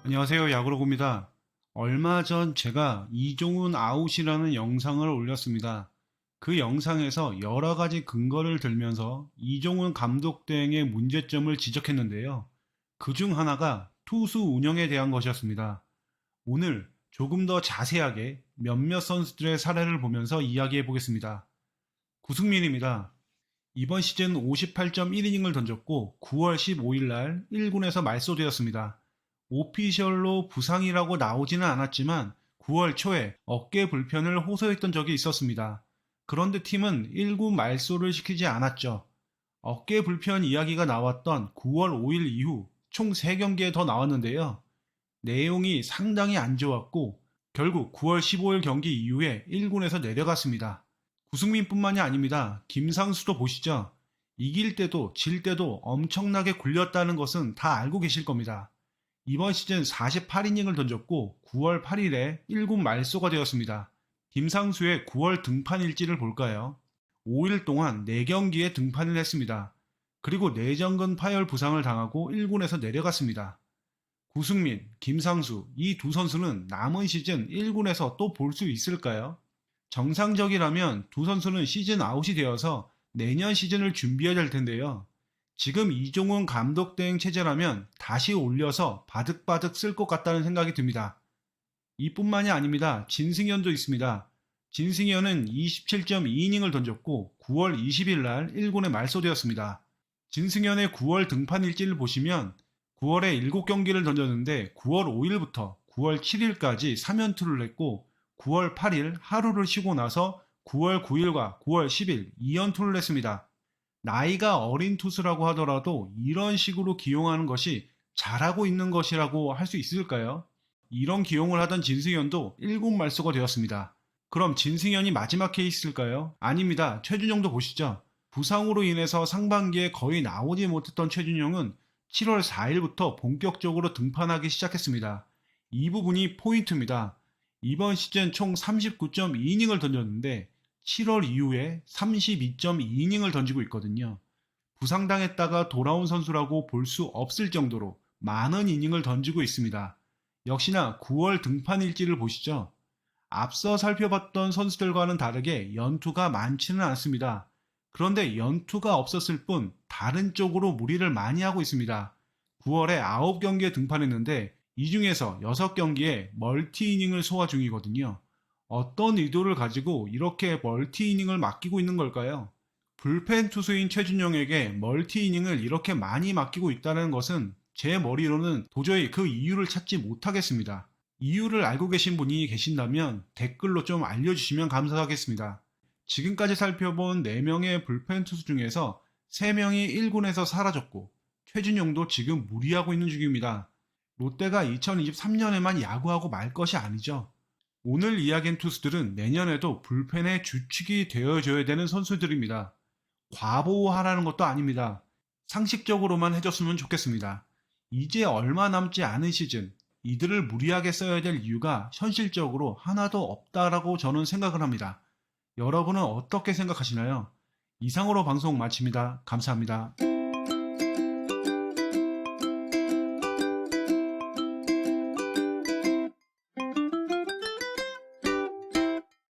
안녕하세요. 야구로구입니다. 얼마 전 제가 이종훈 아웃이라는 영상을 올렸습니다. 그 영상에서 여러 가지 근거를 들면서 이종훈 감독 대행의 문제점을 지적했는데요. 그 중 하나가 투수 운영에 대한 것이었습니다. 오늘 조금 더 자세하게 몇몇 선수들의 사례를 보면서 이야기해 보겠습니다. 구승민입니다. 이번 시즌 58.1이닝을 던졌고 9월 15일 날 1군에서 말소되었습니다. 오피셜로 부상이라고 나오지는 않았지만 9월 초에 어깨 불편을 호소했던 적이 있었습니다. 그런데 팀은 1군 말소를 시키지 않았죠. 어깨 불편 이야기가 나왔던 9월 5일 이후 총 3경기에 더 나왔는데요. 내용이 상당히 안 좋았고 결국 9월 15일 경기 이후에 1군에서 내려갔습니다. 구승민뿐만이 아닙니다. 김상수도 보시죠. 이길 때도 질 때도 엄청나게 굴렸다는 것은 다 알고 계실 겁니다. 이번 시즌 48이닝을 던졌고 9월 8일에 1군 말소가 되었습니다. 김상수의 9월 등판 일지를 볼까요? 5일 동안 4경기에 등판을 했습니다. 그리고 내전근 파열 부상을 당하고 1군에서 내려갔습니다. 구승민, 김상수 이 두 선수는 남은 시즌 1군에서 또 볼 수 있을까요? 정상적이라면 두 선수는 시즌 아웃이 되어서 내년 시즌을 준비해야 될 텐데요. 지금 이종훈 감독 대행 체제라면 다시 올려서 바득바득 쓸 것 같다는 생각이 듭니다. 이뿐만이 아닙니다. 진승현도 있습니다. 진승현은 27.2이닝을 던졌고 9월 20일 날 1군에 말소되었습니다. 진승현의 9월 등판 일지를 보시면 9월에 7경기를 던졌는데 9월 5일부터 9월 7일까지 3연투를 했고 9월 8일 하루를 쉬고 나서 9월 9일과 9월 10일 2연투를 했습니다. 나이가 어린 투수라고 하더라도 이런 식으로 기용하는 것이 잘하고 있는 것이라고 할 수 있을까요? 이런 기용을 하던 진승현도 1군 말소가 되었습니다. 그럼 진승현이 마지막 케이스일까요? 아닙니다. 최준용도 보시죠. 부상으로 인해서 상반기에 거의 나오지 못했던 최준용은 7월 4일부터 본격적으로 등판하기 시작했습니다. 이 부분이 포인트입니다. 이번 시즌 총 39.2이닝을 던졌는데 7월 이후에 32.2이닝을 던지고 있거든요. 부상당했다가 돌아온 선수라고 볼 수 없을 정도로 많은 이닝을 던지고 있습니다. 역시나 9월 등판 일지를 보시죠. 앞서 살펴봤던 선수들과는 다르게 연투가 많지는 않습니다. 그런데 연투가 없었을 뿐 다른 쪽으로 무리를 많이 하고 있습니다. 9월에 9경기에 등판했는데 이 중에서 6경기에 멀티 이닝을 소화 중이거든요. 어떤 의도를 가지고 이렇게 멀티 이닝을 맡기고 있는 걸까요? 불펜 투수인 최준용에게 멀티 이닝을 이렇게 많이 맡기고 있다는 것은 제 머리로는 도저히 그 이유를 찾지 못하겠습니다. 이유를 알고 계신 분이 계신다면 댓글로 좀 알려주시면 감사하겠습니다. 지금까지 살펴본 4명의 불펜 투수 중에서 3명이 1군에서 사라졌고 최준용도 지금 무리하고 있는 중입니다. 롯데가 2023년에만 야구하고 말 것이 아니죠. 오늘 이야기한 투수들은 내년에도 불펜의 주축이 되어줘야 되는 선수들입니다. 과보하라는 것도 아닙니다. 상식적으로만 해줬으면 좋겠습니다. 이제 얼마 남지 않은 시즌, 이들을 무리하게 써야 될 이유가 현실적으로 하나도 없다라고 저는 생각을 합니다. 여러분은 어떻게 생각하시나요? 이상으로 방송 마칩니다. 감사합니다.